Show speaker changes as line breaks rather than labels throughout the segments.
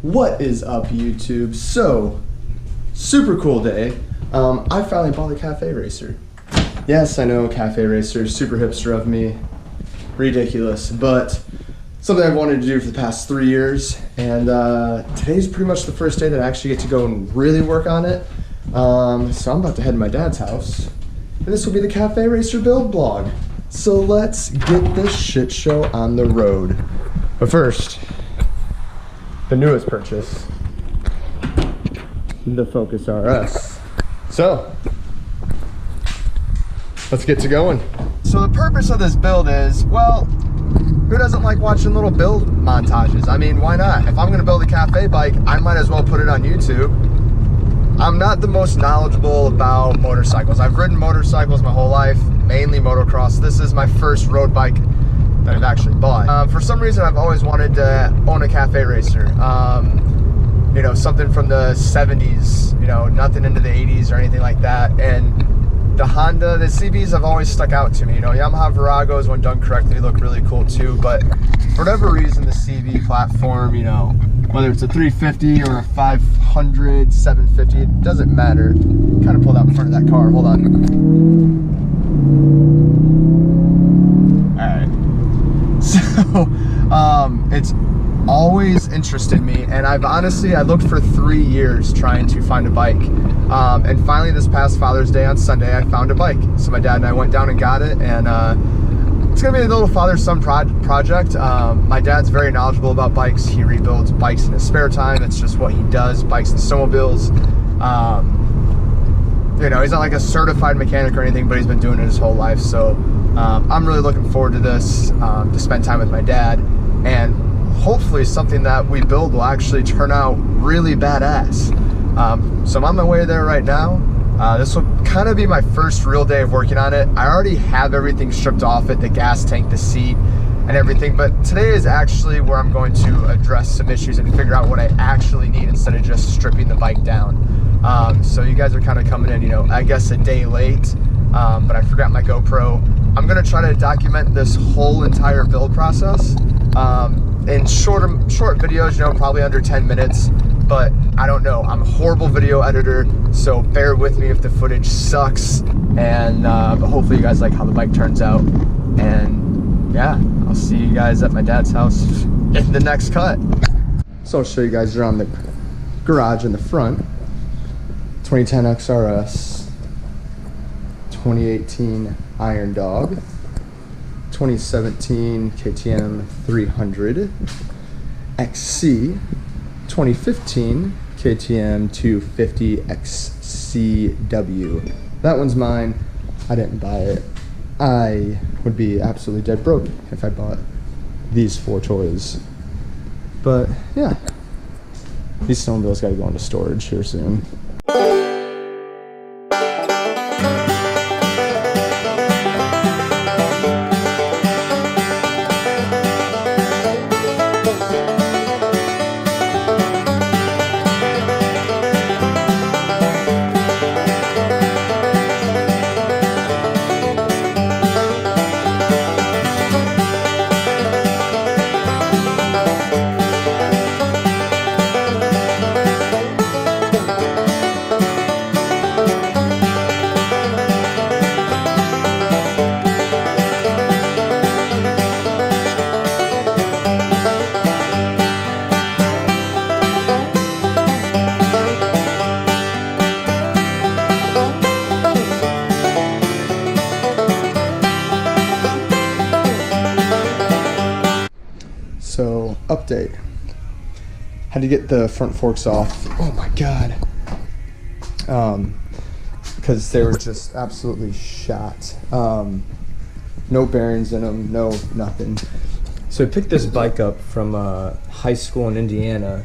What is up, YouTube? So, super cool day. I finally bought a cafe racer. Yes, I know, cafe racer, super hipster of me, ridiculous, but something I've wanted to do for the past 3 years, and today's pretty much the first day that I actually get to go and really work on it. So I'm about to head to my dad's house, and this will be the cafe racer build blog. So let's get this shit show on the road. But first, the newest purchase, the Focus RS. So, let's get to going. So the purpose of this build is, well, who doesn't like watching little build montages? I mean, why not? If I'm gonna build a cafe bike, I might as well put it on YouTube. I'm not the most knowledgeable about motorcycles. I've ridden motorcycles my whole life, mainly motocross. This is my first road bike that I've actually bought. For some reason, I've always wanted to own a cafe racer. You know, something from the 70s, you know, nothing into the 80s or anything like that. And the Honda, the CBs have always stuck out to me. You know, Yamaha Viragos, when done correctly, look really cool too. But for whatever reason, the CB platform, you know, whether it's a 350 or a 500, 750, it doesn't matter. Kind of pulled out in front of that car. Hold on. All right. So, it's always interested me, and I looked for 3 years trying to find a bike, and finally this past Father's Day on Sunday I found a bike. So my dad and I went down and got it, and it's gonna be a little father-son project. My dad's very knowledgeable about bikes. He rebuilds bikes in his spare time. It's just what he does, bikes and snowmobiles. You know, he's not like a certified mechanic or anything, but he's been doing it his whole life. So I'm really looking forward to this, to spend time with my dad, and hopefully something that we build will actually turn out really badass. So I'm on my way there right now. This will kind of be my first real day of working on it. I already have everything stripped off it, the gas tank, the seat, and everything, but today is actually where I'm going to address some issues and figure out what I actually need instead of just stripping the bike down. So you guys are kind of coming in, you know, I guess a day late, but I forgot my GoPro. I'm gonna try to document this whole entire build process in short videos, you know, probably under 10 minutes, but I don't know. I'm a horrible video editor, so bear with me if the footage sucks, and but hopefully you guys like how the bike turns out, and yeah, I'll see you guys at my dad's house in the next cut. So I'll show you guys around the garage in the front. 2010 XRS, 2018 Iron Dog, 2017 KTM 300 XC, 2015 KTM 250 XCW. That one's mine. I didn't buy it. I would be absolutely dead broke if I bought these 4 toys. But yeah, these snowmobiles gotta go into storage here soon. So, update. Had to get the front forks off. Oh my god. Because they were just absolutely shot. No bearings in them, no nothing. So I picked this bike up from high school in Indiana,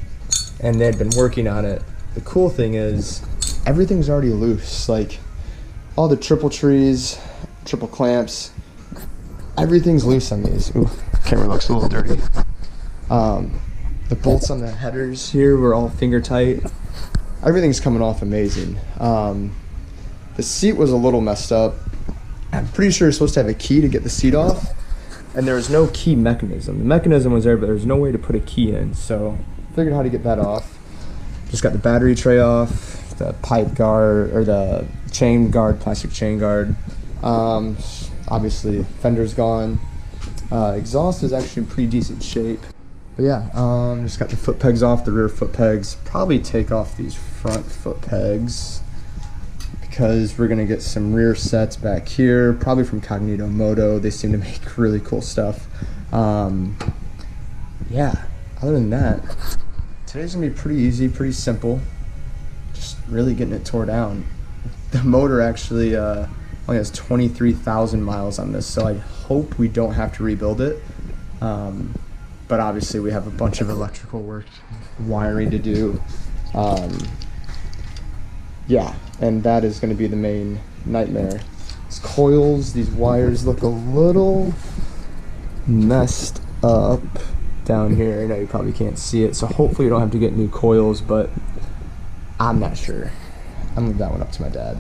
and they had been working on it. The cool thing is, everything's already loose. Like, all the triple trees, triple clamps, everything's loose on these. Ooh, camera looks a little dirty. The bolts on the headers here were all finger tight. Everything's coming off amazing. The seat was a little messed up. I'm pretty sure you're supposed to have a key to get the seat off, and there was no key mechanism. The mechanism was there, but there was no way to put a key in, so figured how to get that off. Just got the battery tray off, the pipe guard, or the chain guard, plastic chain guard. Obviously, fender's gone. Exhaust is actually in pretty decent shape. But yeah, just got the foot pegs off, the rear foot pegs. Probably take off these front foot pegs because we're gonna get some rear sets back here, probably from Cognito Moto. They seem to make really cool stuff. Yeah, other than that, today's gonna be pretty easy, pretty simple. Just really getting it tore down. The motor actually only has 23,000 miles on this, so I hope we don't have to rebuild it. But obviously we have a bunch of electrical work, wiring to do. Yeah, and that is gonna be the main nightmare. These coils, these wires look a little messed up down here. I know you probably can't see it, so hopefully you don't have to get new coils, but I'm not sure. I'm gonna leave that one up to my dad.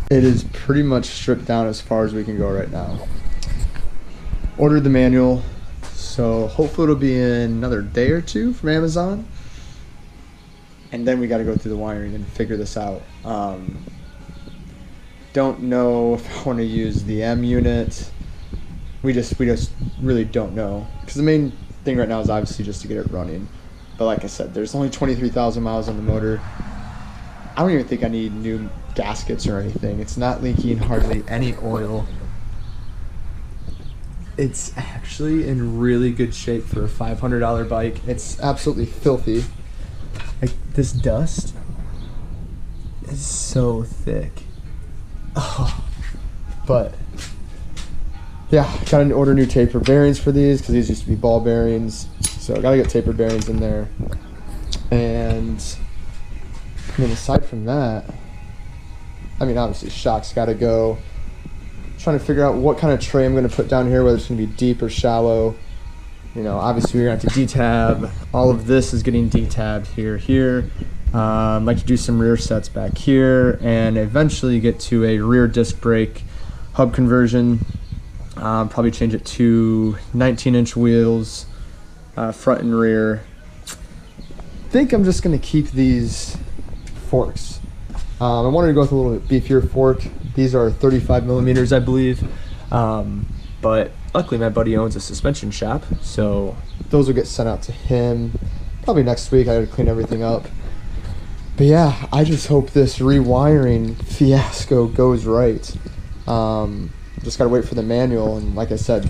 It is pretty much stripped down as far as we can go right now. Ordered the manual, so hopefully it'll be in another day or two from Amazon. And then we got to go through the wiring and figure this out. Don't know if I want to use the M unit. We just really don't know, because the main thing right now is obviously just to get it running. But like I said, there's only 23,000 miles on the motor. I don't even think I need new gaskets or anything. It's not leaking hardly any oil. It's actually in really good shape for a $500 bike. It's absolutely filthy. Like, this dust is so thick. Oh, but yeah, gotta order new taper bearings for these because these used to be ball bearings. So I gotta get taper bearings in there. And I mean, aside from that, I mean, obviously shocks gotta go. Trying to figure out what kind of tray I'm gonna put down here, whether it's gonna be deep or shallow. You know, obviously we're gonna have to detab. All of this is getting detabbed here. I'd like to do some rear sets back here and eventually get to a rear disc brake hub conversion. Probably change it to 19-inch wheels, front and rear. I think I'm just gonna keep these forks. I wanted to go with a little bit beefier fork. These are 35 millimeters, I believe. But luckily my buddy owns a suspension shop, so those will get sent out to him probably next week. I gotta clean everything up. But yeah, I just hope this rewiring fiasco goes right. Just gotta wait for the manual, and like I said,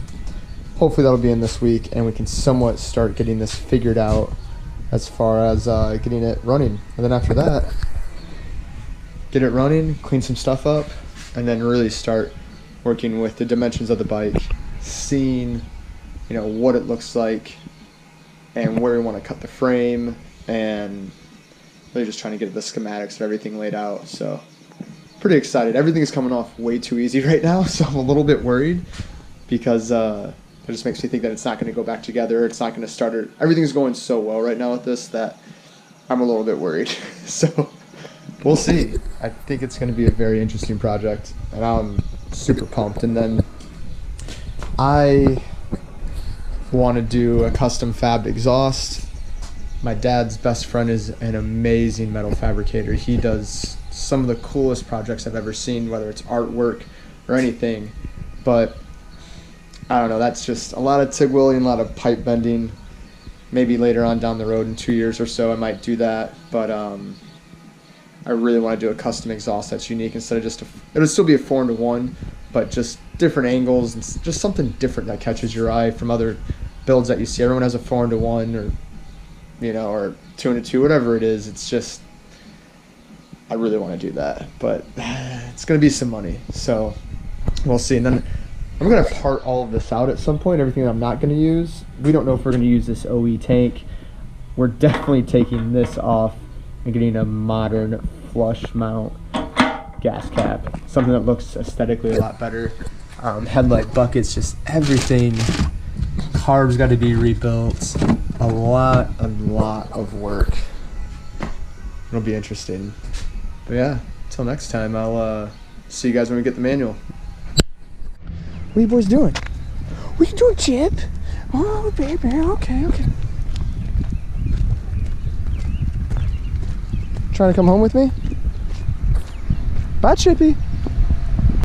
hopefully that'll be in this week and we can somewhat start getting this figured out as far as getting it running. And then after that, get it running, clean some stuff up, and then really start working with the dimensions of the bike, seeing, you know, what it looks like and where we want to cut the frame, and really just trying to get the schematics of everything laid out. So pretty excited. Everything is coming off way too easy right now, so I'm a little bit worried because it just makes me think that it's not going to go back together. It's not going to start. Everything's going so well right now with this that I'm a little bit worried. So we'll see. I think it's going to be a very interesting project, and I'm super pumped. And then I want to do a custom fabbed exhaust. My dad's best friend is an amazing metal fabricator. He does some of the coolest projects I've ever seen, whether it's artwork or anything. But I don't know, that's just a lot of TIG welding, a lot of pipe bending. Maybe later on down the road in 2 years or so I might do that, but I really want to do a custom exhaust that's unique instead of just it'll still be a 4-into-1, but just different angles and just something different that catches your eye from other builds that you see. Everyone has a 4-into-1 or, you know, or 2-into-2, whatever it is. It's just, I really want to do that, but it's going to be some money, so we'll see. And then I'm going to part all of this out at some point, everything that I'm not going to use. We don't know if we're going to use this OE tank. We're definitely taking this off and getting a modern flush mount gas cap, something that looks aesthetically a lot better. Headlight buckets, just everything. Carbs got to be rebuilt. A lot of work. It'll be interesting. But yeah, until next time, I'll see you guys when we get the manual. What are you boys doing? What are you doing, Chip? Oh, baby, okay. Trying to come home with me? Bye, Chippy.